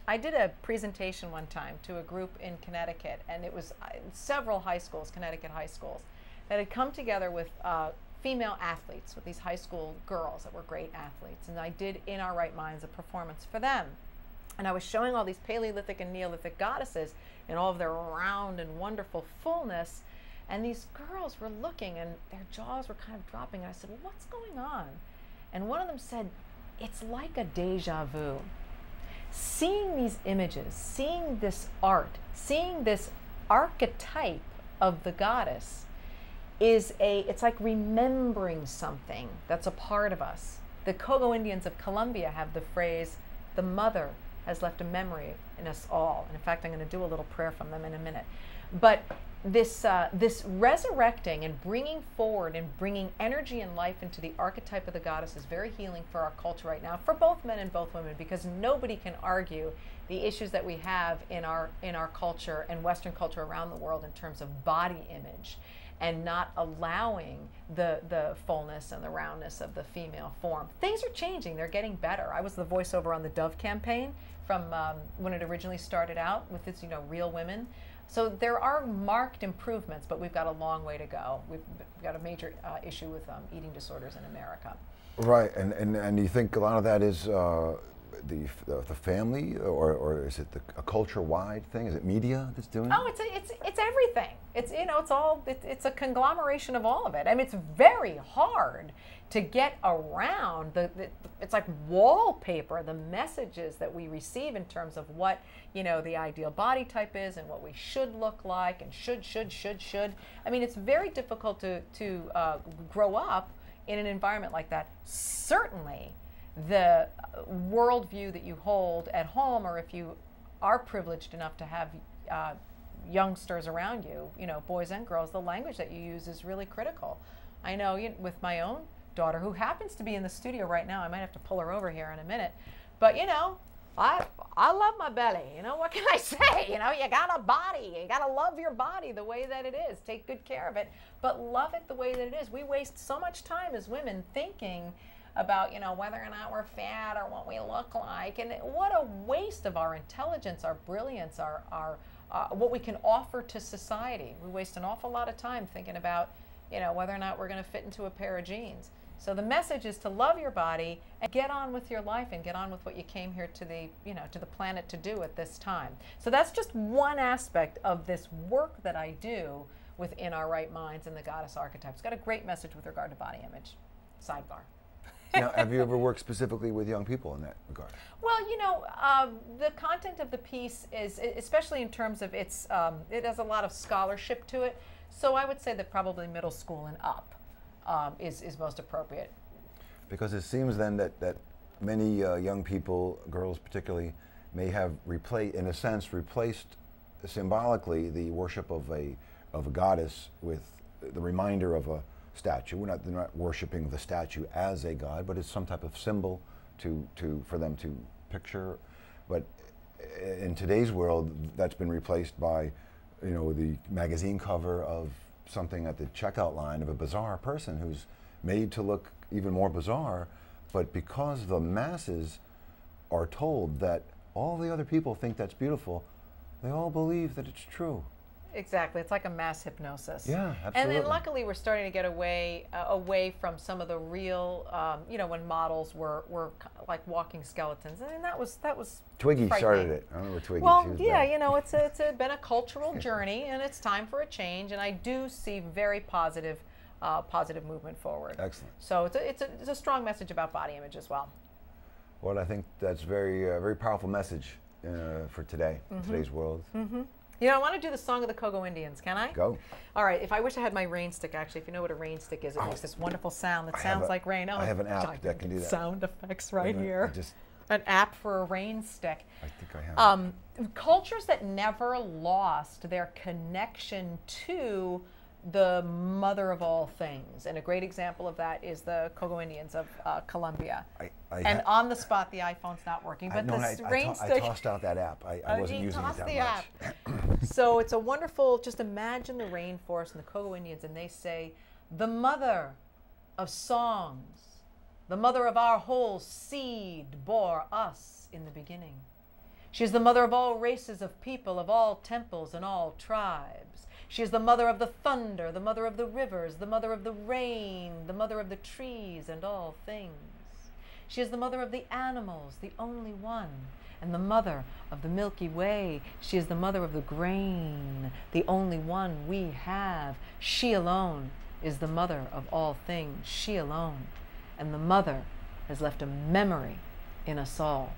I did a presentation one time to a group in Connecticut, and it was several high schools, Connecticut high schools, that had come together with female athletes, with these high school girls that were great athletes. And I did In Our Right Minds, a performance for them. And I was showing all these Paleolithic and Neolithic goddesses in all of their round and wonderful fullness. And these girls were looking, and their jaws were kind of dropping. And I said, well, what's going on? And one of them said, it's like a deja vu. Seeing these images, seeing this art, seeing this archetype of the goddess it's like remembering something that's a part of us. The Kogo Indians of Colombia have the phrase, the mother has left a memory in us all. And in fact, I'm going to do a little prayer from them in a minute. But this resurrecting and bringing forward and bringing energy and life into the archetype of the goddess is very healing for our culture right now, for both men and both women, because nobody can argue the issues that we have in our culture and Western culture around the world in terms of body image, and not allowing the fullness and the roundness of the female form. Things are changing. They're getting better. I was the voiceover on the Dove campaign from when it originally started out with its, real women. So there are marked improvements, but we've got a long way to go. We've got a major issue with eating disorders in America. Right, and you think a lot of that is the family, or is it a culture-wide thing? Is it media that's doing it? Oh, it's everything. It's a conglomeration of all of it. I mean, it's very hard to get around it's like wallpaper, the messages that we receive in terms of what the ideal body type is and what we should look like and should. I mean, it's very difficult to grow up in an environment like that. Certainly the worldview that you hold at home, or if you are privileged enough to have youngsters around you, boys and girls, the language that you use is really critical. I know with my own daughter, who happens to be in the studio right now, I might have to pull her over here in a minute, but I love my belly. What can I say? You got a body. You got to love your body the way that it is. Take good care of it, but love it the way that it is. We waste so much time as women thinking about whether or not we're fat or what we look like, and what a waste of our intelligence, our brilliance, our what we can offer to society. We waste an awful lot of time thinking about whether or not we're going to fit into a pair of jeans. So the message is to love your body and get on with your life and get on with what you came here to the planet to do at this time. So that's just one aspect of this work that I do within Our Right Minds and the Goddess Archetype. It's got a great message with regard to body image. Sidebar. Now, have you ever worked specifically with young people in that regard? Well, the content of the piece is, especially in terms of it has a lot of scholarship to it. So I would say that probably middle school and up is most appropriate. Because it seems then that many young people, girls particularly, may have in a sense, replaced symbolically the worship of a goddess with the reminder of a statue. They're not worshiping the statue as a god, but it's some type of symbol for them to picture. But in today's world, that's been replaced by, the magazine cover of something at the checkout line of a bizarre person who's made to look even more bizarre. But because the masses are told that all the other people think that's beautiful, they all believe that it's true. Exactly. It's like a mass hypnosis. Yeah, absolutely. And then luckily we're starting to get away from some of the real, when models were like walking skeletons. I mean, that was Twiggy started it. I remember Twiggy. Well, yeah, it's been a cultural journey, and it's time for a change. And I do see very positive movement forward. Excellent. So it's a strong message about body image as well. Well, I think that's very powerful message for today, in today's world. Mm-hmm. I want to do the song of the Kogo Indians. Can I? Go. All right. If I wish I had my rain stick, actually, if you know what a rain stick is, it makes this wonderful sound that sounds like rain. I have an app that can do that. Sound effects right here. An app for a rain stick. I think I have. Cultures that never lost their connection to the mother of all things. And a great example of that is the Kogo Indians of Colombia. And on the spot, the iPhone's not working, but rain stick. I tossed out that app. I wasn't using it that much. So it's a wonderful, just imagine the rainforest and the Kogo Indians, and they say, the mother of songs, the mother of our whole seed bore us in the beginning. She is the mother of all races of people, of all temples and all tribes. She is the mother of the thunder, the mother of the rivers, the mother of the rain, the mother of the trees and all things. She is the mother of the animals, the only one, and the mother of the Milky Way. She is the mother of the grain, the only one we have. She alone is the mother of all things, she alone. And the mother has left a memory in us all.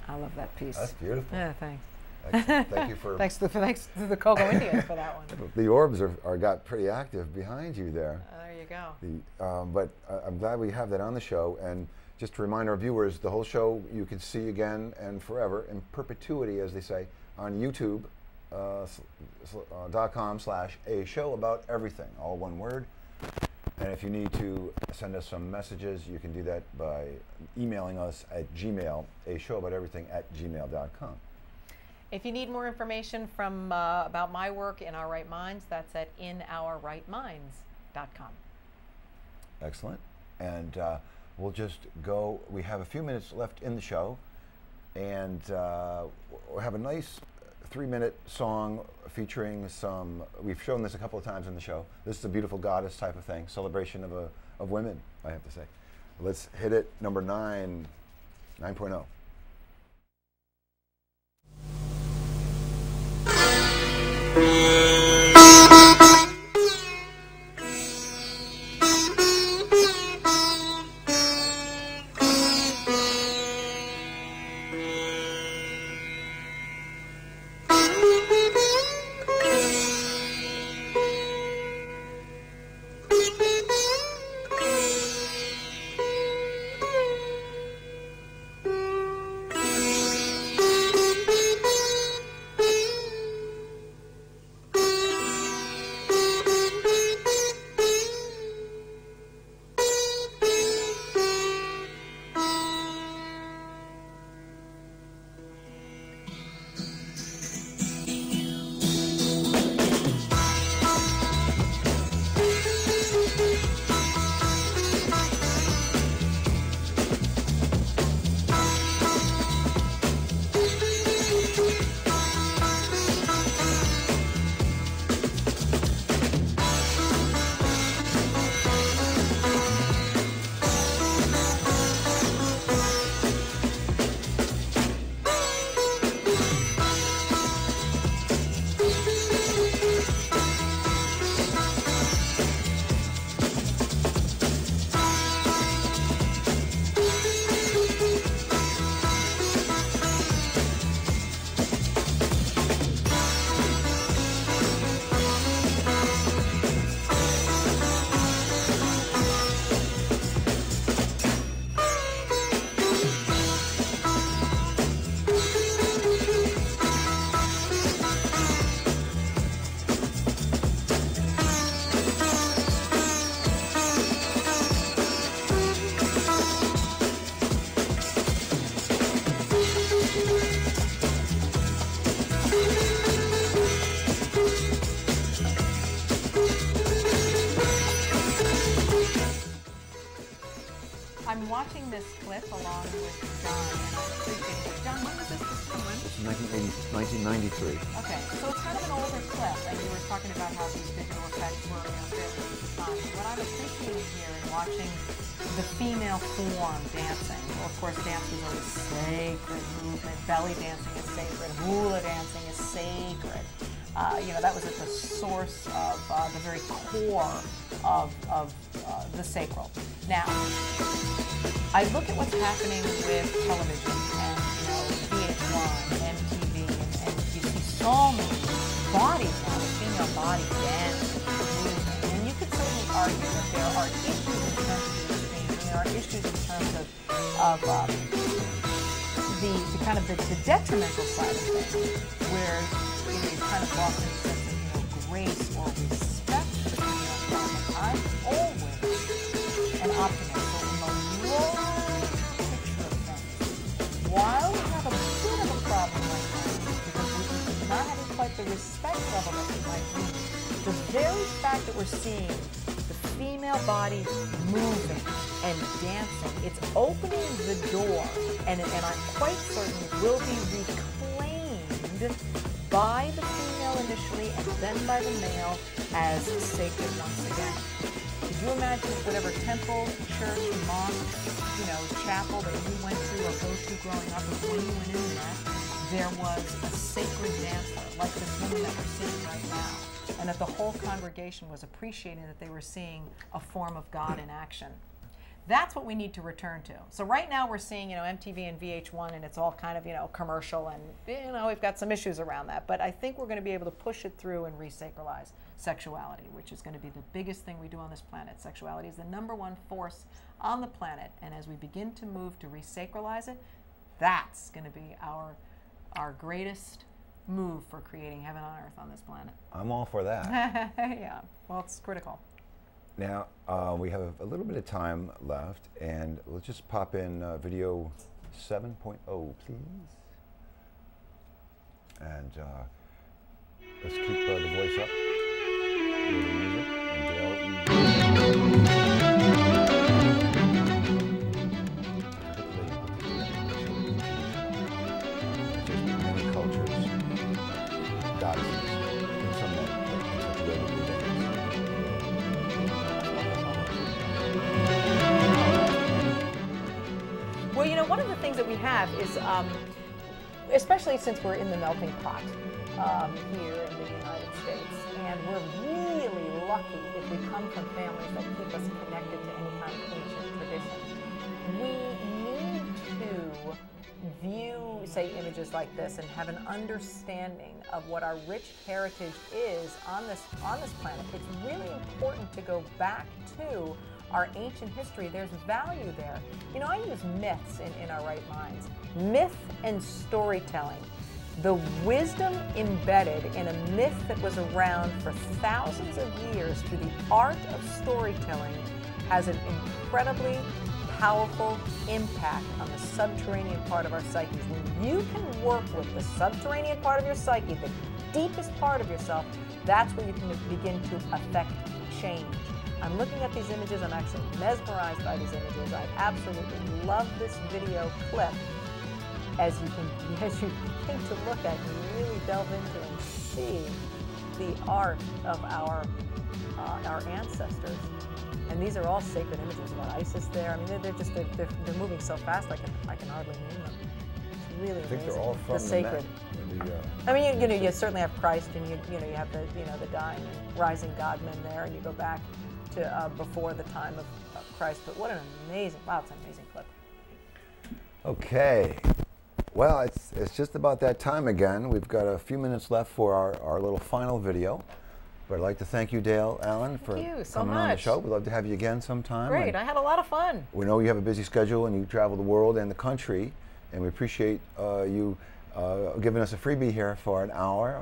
I love that piece. That's beautiful. Yeah, thanks. Excellent. Thank you for... thanks to the Kogo Indians for that one. The orbs are got pretty active behind you there. There you go. But I'm glad we have that on the show. And just to remind our viewers, the whole show you can see again and forever, in perpetuity, as they say, on YouTube. .com/a show about everything, all one word. And if you need to send us some messages, you can do that by emailing us at Gmail, a show about everything @gmail.com. If you need more information from about my work in Our Right Minds, that's at inourrightminds.com. Excellent. And we'll just go. We have a few minutes left in the show, and we'll have a nice 3-minute song featuring some, we've shown this a couple of times in the show. This is a beautiful goddess type of thing, celebration of women, I have to say. Let's hit it, number 9.0. I'm watching this clip along with John, and I'm appreciating it. John, when was this filmed? 1993. Okay, so it's kind of an older clip, and you were talking about how these digital effects were fairly fun. What I'm appreciating here in watching the female form dancing, well, of course, dance is a sacred movement. Belly dancing is sacred. Hula dancing is sacred. That was at the source of the very core of the sacral. Now, I look at what's happening with television and, VH1, MTV, and you see so many bodies now, the female body dancing, moving. And you could certainly argue that there are issues in terms of the extremes, and there are issues in terms of the detrimental side of things, where you've kind of lost any sense of grace or respect for the female body. I'm always an optimist. So in the large picture of things, while we have a bit of a problem right now, because we're not having quite the respect level that we might need, the very fact that we're seeing the female body moving and dancing. It's opening the door, and I'm quite certain it will be reclaimed by the female initially and then by the male as sacred once again. Could you imagine whatever temple, church, mosque, chapel that you went to or go to growing up, and when you went in there was a sacred dancer like this woman that we're seeing right now, and that the whole congregation was appreciating that they were seeing a form of God in action. That's what we need to return to. So right now we're seeing, MTV and VH1, and it's all kind of, commercial, and, we've got some issues around that. But I think we're going to be able to push it through and resacralize sexuality, which is going to be the biggest thing we do on this planet. Sexuality is the #1 force on the planet. And as we begin to move to resacralize it, that's going to be our greatest move for creating heaven on earth on this planet. I'm all for that. Yeah, well, it's critical. Now, we have a little bit of time left, and let's just pop in video 7.0, please. And let's keep the voice up. The music, and just many cultures, goddesses, in some way, in such a way that we dance. Well, one of the things that we have is, especially since we're in the melting pot here in the United States, and we're really lucky if we come from families that keep us connected to any kind of ancient tradition. We need to view, say, images like this and have an understanding of what our rich heritage is on this planet. It's really important to go back to our ancient history. There's value there. I use myths in our right minds. Myth and storytelling. The wisdom embedded in a myth that was around for thousands of years through the art of storytelling has an incredibly powerful impact on the subterranean part of our psyches. When you can work with the subterranean part of your psyche, the deepest part of yourself, that's where you can begin to affect change. I'm looking at these images. I'm actually mesmerized by these images. I absolutely love this video clip as you begin to look at and really delve into and see the art of our ancestors. And these are all sacred images. About Isis there. I mean, they're moving so fast I can hardly name them. It's really amazing. I think they're all from the sacred. I mean, you certainly have Christ, and you have the dying and rising God-men there, and you go back to before the time of Christ. But what an amazing! Wow, it's an amazing clip. Okay. Well, it's just about that time again. We've got a few minutes left for our little final video. But I'd like to thank you, Dale Allen, for coming on the show. We'd love to have you again sometime. Great, I had a lot of fun. We know you have a busy schedule and you travel the world and the country, and we appreciate you giving us a freebie here for an hour,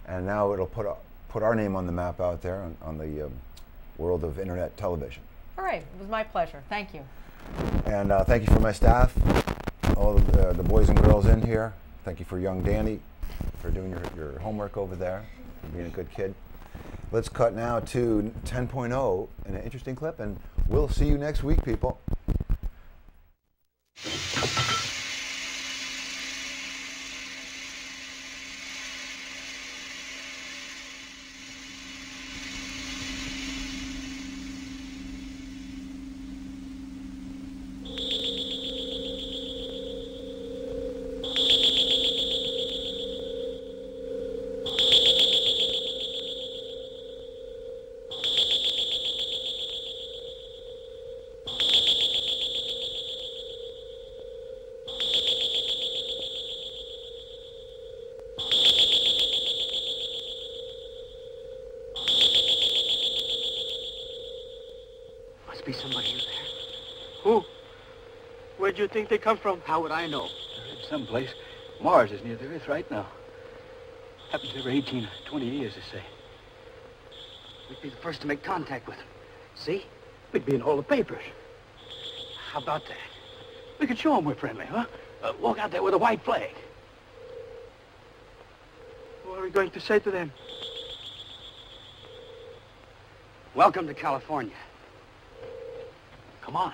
and now it'll put our name on the map out there on the world of internet television. All right, it was my pleasure. Thank you. And thank you for my staff, all the boys and girls in here. Thank you for young Danny for doing your homework over there, for being a good kid. Let's cut now to 10.0 in an interesting clip, and we'll see you next week, people. Be somebody in there. Who? Where do you think they come from? How would I know? They're in some place. Mars is near the Earth right now. Happens every 18 or 20 years, they say. We'd be the first to make contact with them. See? We'd be in all the papers. How about that? We could show them we're friendly, huh? Walk out there with a white flag. What are we going to say to them? Welcome to California. Come on.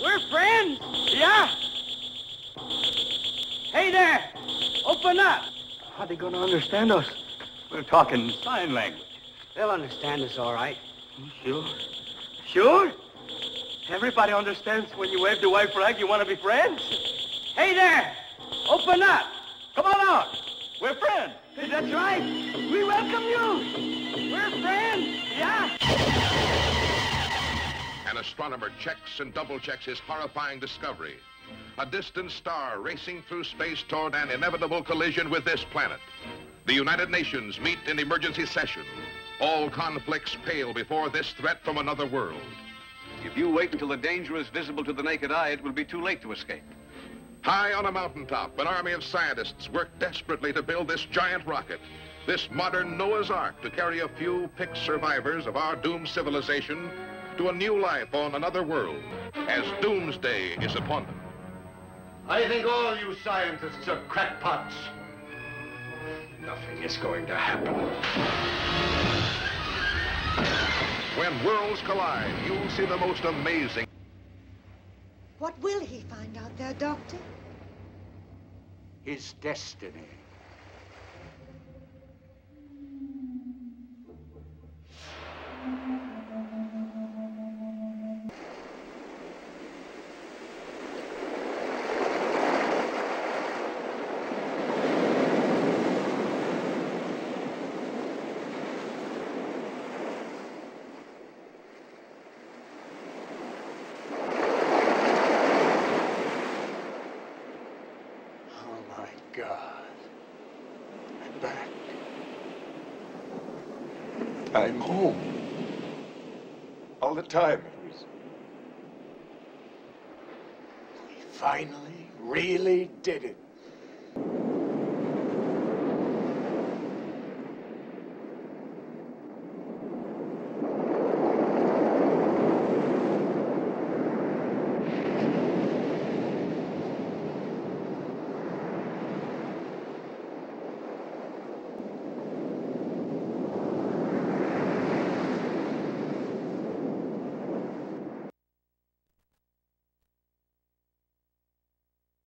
We're friends. Yeah. Hey there. Open up. How are they going to understand us? We're talking sign language. They'll understand us all right. Sure. Sure? Everybody understands when you wave the white flag, you want to be friends? Hey there! Open up! Come on out! We're friends! That's right! We welcome you! We're friends! Yeah! An astronomer checks and double-checks his horrifying discovery. A distant star racing through space toward an inevitable collision with this planet. The United Nations meet in emergency session. All conflicts pale before this threat from another world. If you wait until the danger is visible to the naked eye, it will be too late to escape. High on a mountaintop, an army of scientists work desperately to build this giant rocket, this modern Noah's Ark, to carry a few picked survivors of our doomed civilization to a new life on another world, as doomsday is upon them. I think all you scientists are crackpots. Nothing is going to happen. When worlds collide, you'll see the most amazing. What will he find out there, Doctor? His destiny. I'm home. All the time it was... We finally really did it.